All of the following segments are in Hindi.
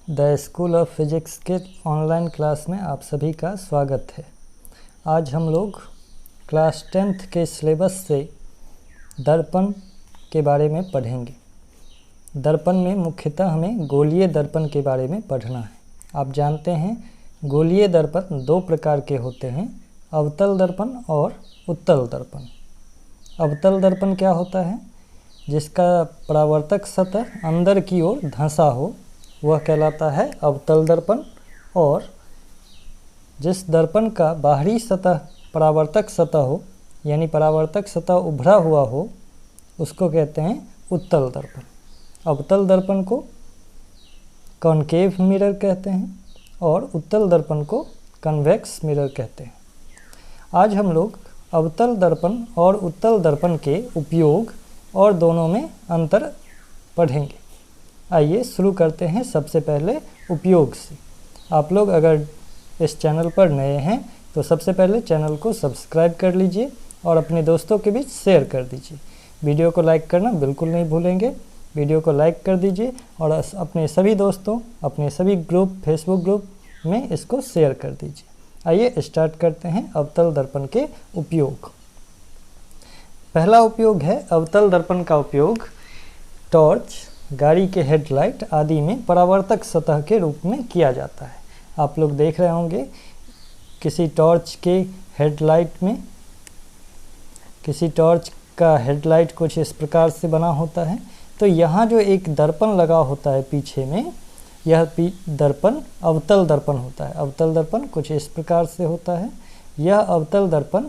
द स्कूल ऑफ फिजिक्स के ऑनलाइन क्लास में आप सभी का स्वागत है। आज हम लोग क्लास 10th के सिलेबस से दर्पण के बारे में पढ़ेंगे। दर्पण में मुख्यतः हमें गोलीय दर्पण के बारे में पढ़ना है। आप जानते हैं गोलीय दर्पण दो प्रकार के होते हैं, अवतल दर्पण और उत्तल दर्पण। अवतल दर्पण क्या होता है? जिसका परावर्तक सतह अंदर की ओर धंसा हो वह कहलाता है अवतल दर्पण, और जिस दर्पण का बाहरी सतह परावर्तक सतह हो यानी परावर्तक सतह उभरा हुआ हो उसको कहते हैं उत्तल दर्पण। अवतल दर्पण को कॉनकेव मिरर कहते हैं और उत्तल दर्पण को कन्वेक्स मिरर कहते हैं। आज हम लोग अवतल दर्पण और उत्तल दर्पण के उपयोग और दोनों में अंतर पढ़ेंगे। आइए शुरू करते हैं सबसे पहले उपयोग से। आप लोग अगर इस चैनल पर नए हैं तो सबसे पहले चैनल को सब्सक्राइब कर लीजिए और अपने दोस्तों के बीच शेयर कर दीजिए। वीडियो को लाइक करना बिल्कुल नहीं भूलेंगे। वीडियो को लाइक कर दीजिए और अपने सभी दोस्तों, अपने सभी ग्रुप, फेसबुक ग्रुप में इसको शेयर कर दीजिए। आइए स्टार्ट करते हैं अवतल दर्पण के उपयोग। पहला उपयोग है अवतल दर्पण का उपयोग टॉर्च, गाड़ी के हेडलाइट आदि में परावर्तक सतह के रूप में किया जाता है। आप लोग देख रहे होंगे किसी टॉर्च के हेडलाइट में, किसी टॉर्च का हेडलाइट कुछ इस प्रकार से बना होता है। तो यहाँ जो एक दर्पण लगा होता है पीछे में, यह दर्पण अवतल दर्पण होता है। अवतल दर्पण कुछ इस प्रकार से होता है। यह अवतल दर्पण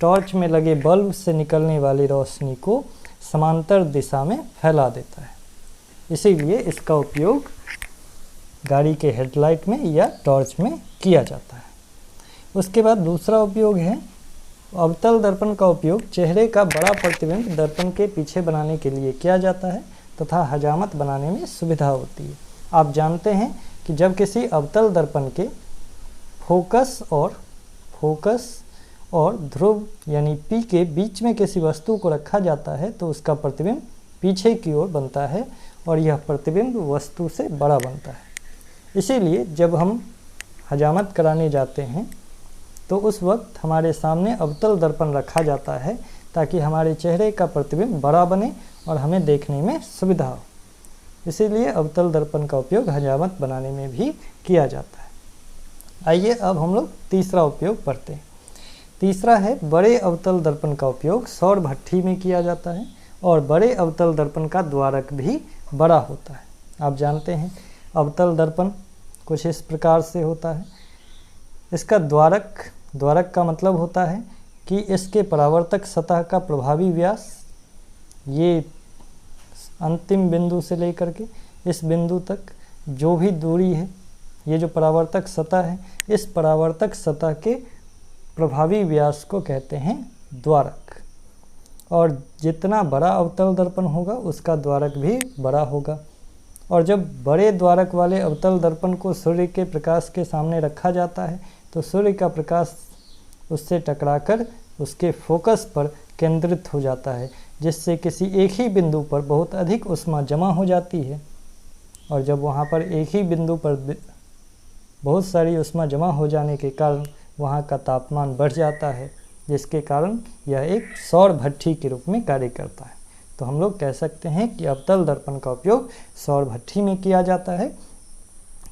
टॉर्च में लगे बल्ब से निकलने वाली रोशनी को समांतर दिशा में फैला देता है, इसीलिए इसका उपयोग गाड़ी के हेडलाइट में या टॉर्च में किया जाता है। उसके बाद दूसरा उपयोग है अवतल दर्पण का उपयोग चेहरे का बड़ा प्रतिबिंब दर्पण के पीछे बनाने के लिए किया जाता है तथा हजामत बनाने में सुविधा होती है। आप जानते हैं कि जब किसी अवतल दर्पण के फोकस और ध्रुव यानी P के बीच में किसी वस्तु को रखा जाता है तो उसका प्रतिबिंब पीछे की ओर बनता है और यह प्रतिबिंब वस्तु से बड़ा बनता है। इसीलिए जब हम हजामत कराने जाते हैं तो उस वक्त हमारे सामने अवतल दर्पण रखा जाता है ताकि हमारे चेहरे का प्रतिबिंब बड़ा बने और हमें देखने में सुविधा हो। इसीलिए अवतल दर्पण का उपयोग हजामत बनाने में भी किया जाता है। आइए अब हम लोग तीसरा उपयोग पढ़ते हैं। तीसरा है बड़े अवतल दर्पण का उपयोग सौर भट्ठी में किया जाता है और बड़े अवतल दर्पण का द्वारक भी बड़ा होता है। आप जानते हैं अवतल दर्पण कुछ इस प्रकार से होता है। इसका द्वारक का मतलब होता है कि इसके परावर्तक सतह का प्रभावी व्यास ये अंतिम बिंदु से लेकर के इस बिंदु तक जो भी दूरी है, ये जो परावर्तक सतह है, इस परावर्तक सतह के प्रभावी व्यास को कहते हैं द्वारक। और जितना बड़ा अवतल दर्पण होगा उसका द्वारक भी बड़ा होगा। और जब बड़े द्वारक वाले अवतल दर्पण को सूर्य के प्रकाश के सामने रखा जाता है तो सूर्य का प्रकाश उससे टकराकर उसके फोकस पर केंद्रित हो जाता है, जिससे किसी एक ही बिंदु पर बहुत अधिक ऊष्मा जमा हो जाती है। और जब वहाँ पर एक ही बिंदु पर बहुत सारी ऊष्मा जमा हो जाने के कारण वहाँ का तापमान बढ़ जाता है, जिसके कारण यह एक सौर भट्ठी के रूप में कार्य करता है। तो हम लोग कह सकते हैं कि अवतल दर्पण का उपयोग सौर भट्ठी में किया जाता है,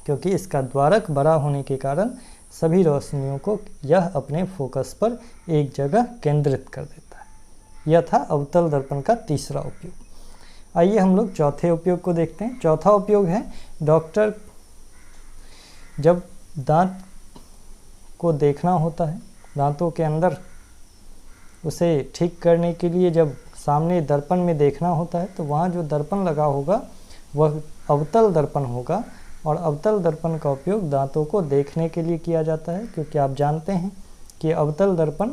क्योंकि इसका द्वारक बड़ा होने के कारण सभी रोशनियों को यह अपने फोकस पर एक जगह केंद्रित कर देता है। यह था अवतल दर्पण का तीसरा उपयोग। आइए हम लोग चौथे उपयोग को देखते हैं। चौथा उपयोग है डॉक्टर जब दांत को देखना होता है, दांतों के अंदर उसे ठीक करने के लिए जब सामने दर्पण में देखना होता है तो वहाँ जो दर्पण लगा होगा वह अवतल दर्पण होगा। और अवतल दर्पण का उपयोग दांतों को देखने के लिए किया जाता है, क्योंकि आप जानते हैं कि अवतल दर्पण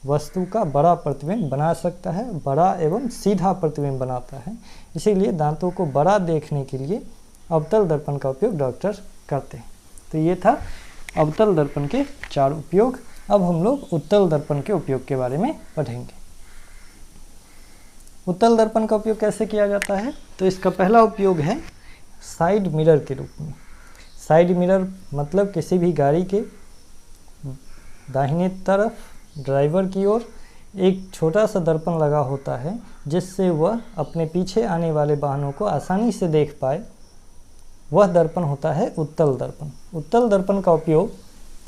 वस्तु का बड़ा प्रतिबिंब बना सकता है, बड़ा एवं सीधा प्रतिबिंब बनाता है। इसीलिए दांतों को बड़ा देखने के लिए अवतल दर्पण का उपयोग डॉक्टर करते हैं। तो ये था अवतल दर्पण के 4 उपयोग। अब हम लोग उत्तल दर्पण के उपयोग के बारे में पढ़ेंगे। उत्तल दर्पण का उपयोग कैसे किया जाता है? तो इसका पहला उपयोग है साइड मिरर के रूप में। साइड मिरर मतलब किसी भी गाड़ी के दाहिने तरफ ड्राइवर की ओर एक छोटा सा दर्पण लगा होता है, जिससे वह अपने पीछे आने वाले वाहनों को आसानी से देख पाए। वह दर्पण होता है उत्तल दर्पण। उत्तल दर्पण का उपयोग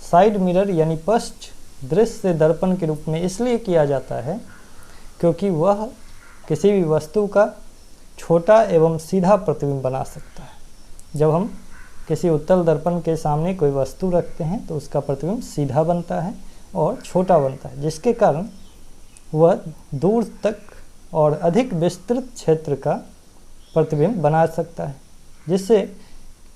साइड मिरर यानी पश्च दृश्य दर्पण के रूप में इसलिए किया जाता है क्योंकि वह किसी भी वस्तु का छोटा एवं सीधा प्रतिबिंब बना सकता है। जब हम किसी उत्तल दर्पण के सामने कोई वस्तु रखते हैं तो उसका प्रतिबिंब सीधा बनता है और छोटा बनता है, जिसके कारण वह दूर तक और अधिक विस्तृत क्षेत्र का प्रतिबिंब बना सकता है, जिससे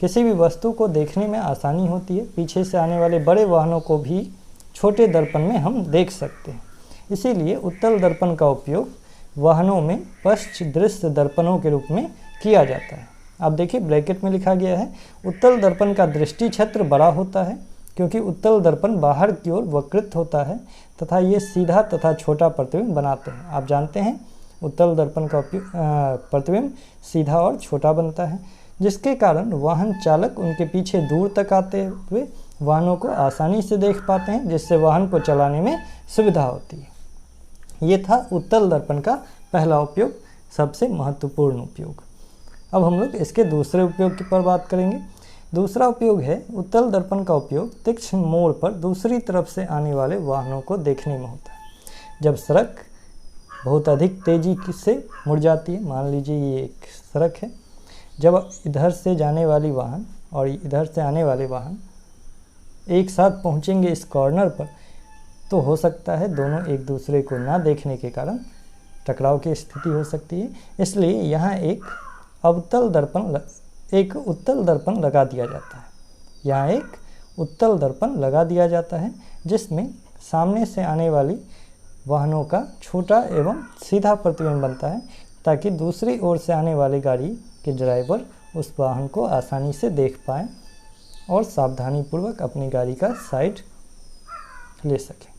किसी भी वस्तु को देखने में आसानी होती है। पीछे से आने वाले बड़े वाहनों को भी छोटे दर्पण में हम देख सकते हैं। इसीलिए उत्तल दर्पण का उपयोग वाहनों में पश्च दृश्य दर्पणों के रूप में किया जाता है। आप देखिए ब्रैकेट में लिखा गया है, उत्तल दर्पण का दृष्टि क्षेत्र बड़ा होता है क्योंकि उत्तल दर्पण बाहर की ओर वक्रित होता है तथा ये सीधा तथा छोटा प्रतिबिंब बनाते हैं। आप जानते हैं उत्तल दर्पण का प्रतिबिंब सीधा और छोटा बनता है, जिसके कारण वाहन चालक उनके पीछे दूर तक आते हुए वाहनों को आसानी से देख पाते हैं, जिससे वाहन को चलाने में सुविधा होती है। ये था उत्तल दर्पण का पहला उपयोग, सबसे महत्वपूर्ण उपयोग। अब हम लोग इसके दूसरे उपयोग पर बात करेंगे। दूसरा उपयोग है उत्तल दर्पण का उपयोग तीक्ष्ण मोड़ पर दूसरी तरफ से आने वाले वाहनों को देखने में होता है। जब सड़क बहुत अधिक तेज़ी से मुड़ जाती है, मान लीजिए ये एक सड़क है, जब इधर से जाने वाली वाहन और इधर से आने वाले वाहन एक साथ पहुंचेंगे इस कॉर्नर पर, तो हो सकता है दोनों एक दूसरे को ना देखने के कारण टकराव की स्थिति हो सकती है। इसलिए यहाँ एक उत्तल दर्पण लगा दिया जाता है। यहाँ एक उत्तल दर्पण लगा दिया जाता है जिसमें सामने से आने वाली वाहनों का छोटा एवं सीधा प्रतिबिंब बनता है, ताकि दूसरी ओर से आने वाली गाड़ी के ड्राइवर उस वाहन को आसानी से देख पाएँ और सावधानीपूर्वक अपनी गाड़ी का साइड ले सकें।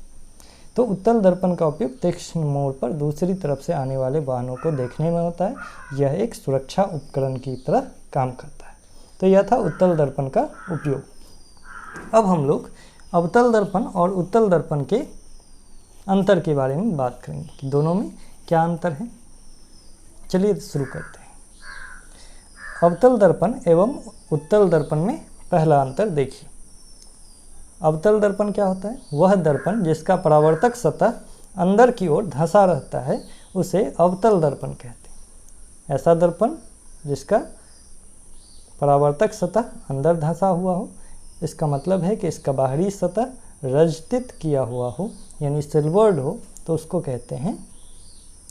तो उत्तल दर्पण का उपयोग तीक्ष्ण मोड़ पर दूसरी तरफ से आने वाले वाहनों को देखने में होता है। यह एक सुरक्षा उपकरण की तरह काम करता है। तो यह था उत्तल दर्पण का उपयोग। अब हम लोग अवतल दर्पण और उत्तल दर्पण के अंतर के बारे में बात करेंगे कि दोनों में क्या अंतर है। चलिए शुरू करते हैं। अवतल दर्पण एवं उत्तल दर्पण में पहला अंतर देखिए। अवतल दर्पण क्या होता है? वह दर्पण जिसका परावर्तक सतह अंदर की ओर धंसा रहता है उसे अवतल दर्पण कहते हैं। ऐसा दर्पण जिसका परावर्तक सतह अंदर धंसा हुआ हो, इसका मतलब है कि इसका बाहरी सतह रजतित किया हुआ हो यानी सिल्वर्ड हो, तो उसको कहते हैं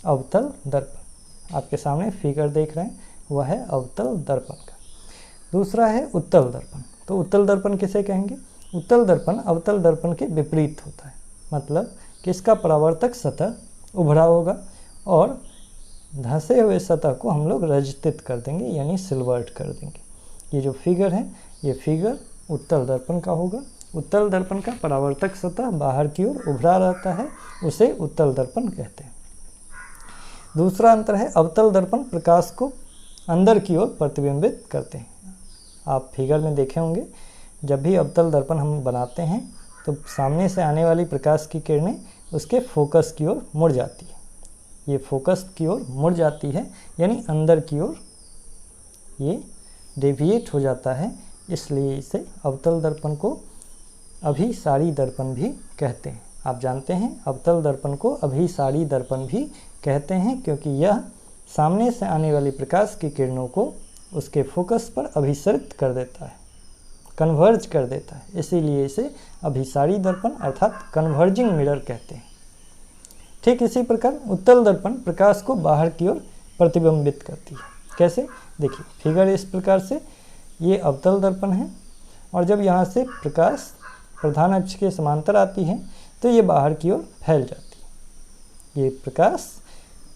अवतल दर्पण। आपके सामने फिगर देख रहे हैं, वह है अवतल दर्पण का। दूसरा है उत्तल दर्पण। तो उत्तल दर्पण किसे कहेंगे? उत्तल दर्पण अवतल दर्पण के विपरीत होता है, मतलब कि इसका परावर्तक सतह उभरा होगा और धंसे हुए सतह को हम लोग रजतित कर देंगे यानी सिल्वर्ड कर देंगे। ये जो फिगर है, ये फिगर उत्तल दर्पण का होगा। उत्तल दर्पण का परावर्तक सतह बाहर की ओर उभरा रहता है, उसे उत्तल दर्पण कहते हैं। दूसरा अंतर है अवतल दर्पण प्रकाश को अंदर की ओर प्रतिबिंबित करते हैं। आप फिगर में देखे होंगे, जब भी अवतल दर्पण हम बनाते हैं तो सामने से आने वाली प्रकाश की किरणें उसके फोकस की ओर मुड़ जाती है। ये फोकस की ओर मुड़ जाती है यानी अंदर की ओर ये डेविएट हो जाता है, इसलिए इसे अवतल दर्पण को अभिसारी दर्पण भी कहते हैं। आप जानते हैं अवतल दर्पण को अभिसारी दर्पण भी कहते हैं क्योंकि यह सामने से आने वाली प्रकाश की किरणों को उसके फोकस पर अभिसरित कर देता है, कन्वर्ज कर देता है, इसीलिए इसे अभिसारी दर्पण अर्थात कन्वर्जिंग मिरर कहते हैं। ठीक इसी प्रकार उत्तल दर्पण प्रकाश को बाहर की ओर प्रतिबिंबित करती है। कैसे? देखिए फिगर इस प्रकार से, ये अवतल दर्पण है और जब यहाँ से प्रकाश प्रधान अक्ष के समांतर आती है तो ये बाहर की ओर फैल जाती है। ये प्रकाश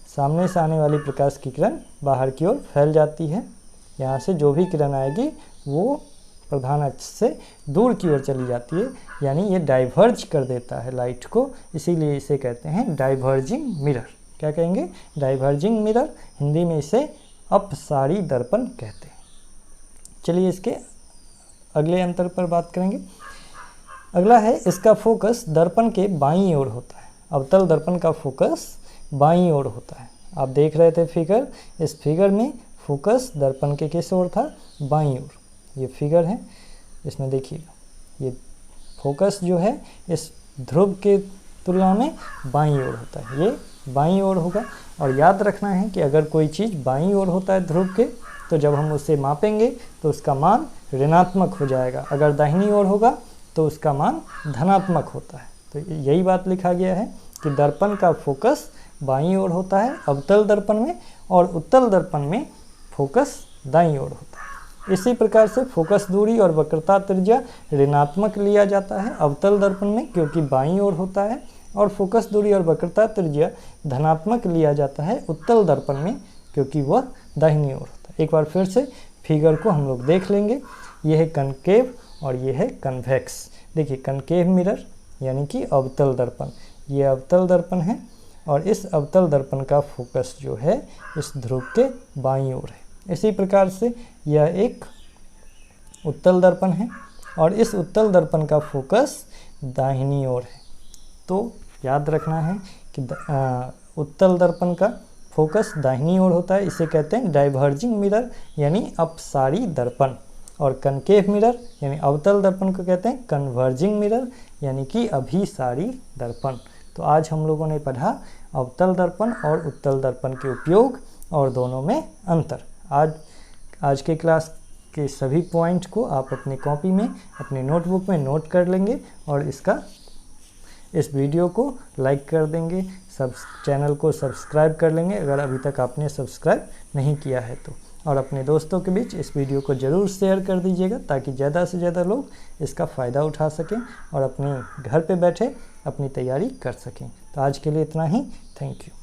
सामने से आने वाली प्रकाश की किरण बाहर की ओर फैल जाती है। यहाँ से जो भी किरण आएगी वो प्रधान अक्ष से दूर की ओर चली जाती है, यानी ये डाइवर्ज कर देता है लाइट को, इसीलिए इसे कहते हैं डाइवर्जिंग मिरर। क्या कहेंगे? Diverging mirror. हिंदी में इसे अपसारी दर्पण कहते हैं। चलिए इसके अगले अंतर पर बात करेंगे। अगला है इसका फोकस दर्पण के बाईं ओर होता है। अवतल दर्पण का फोकस बाईं ओर होता है। आप देख रहे थे फिगर, इस फिगर में फोकस दर्पण के किस ओर था? बाईं ओर। ये फिगर है, इसमें देखिएगा ये फोकस जो है इस ध्रुव के तुलना में बाईं ओर होता है, ये बाईं ओर होगा। और याद रखना है कि अगर कोई चीज़ बाईं ओर होता है ध्रुव के, तो जब हम उसे मापेंगे तो उसका मान ऋणात्मक हो जाएगा। अगर दाहिनी ओर होगा तो उसका मान धनात्मक होता है। तो यही बात लिखा गया है कि दर्पण का फोकस बाईं ओर होता है अवतल दर्पण में, और उत्तल दर्पण में फोकस दाईं ओर होता है। इसी प्रकार से फोकस दूरी और वक्रता त्रिज्या ऋणात्मक लिया जाता है अवतल दर्पण में, क्योंकि बाईं ओर होता है, और फोकस दूरी और वक्रता त्रिज्या धनात्मक लिया जाता है उत्तल दर्पण में, क्योंकि वह दाहिनी ओर होता है। एक बार फिर से फिगर को हम लोग देख लेंगे। यह है कनकेव और ये है कन्वेक्स। देखिए कनकेव मिरर यानी कि अवतल दर्पण, ये अवतल दर्पण है, और इस अवतल दर्पण का फोकस जो है इस ध्रुव के बाईं ओर है। इसी प्रकार से यह एक उत्तल दर्पण है, और इस उत्तल दर्पण का फोकस दाहिनी ओर है। तो याद रखना है कि उत्तल दर्पण का फोकस दाहिनी ओर होता है, इसे कहते हैं डाइवर्जिंग मिरर यानी अपसारी दर्पण। और कनकेव मिरर यानी अवतल दर्पण को कहते हैं कन्वर्जिंग मिरर यानी कि अभिसारी दर्पण। तो आज हम लोगों ने पढ़ा अवतल दर्पण और उत्तल दर्पण के उपयोग और दोनों में अंतर। आज के क्लास के सभी पॉइंट को आप अपनी कॉपी में, अपनी नोटबुक में नोट कर लेंगे, और इस वीडियो को लाइक कर देंगे, चैनल को सब्सक्राइब कर लेंगे अगर अभी तक आपने सब्सक्राइब नहीं किया है तो, और अपने दोस्तों के बीच इस वीडियो को ज़रूर शेयर कर दीजिएगा ताकि ज़्यादा से ज़्यादा लोग इसका फ़ायदा उठा सकें और अपने घर पे बैठे अपनी तैयारी कर सकें। तो आज के लिए इतना ही। Thank you.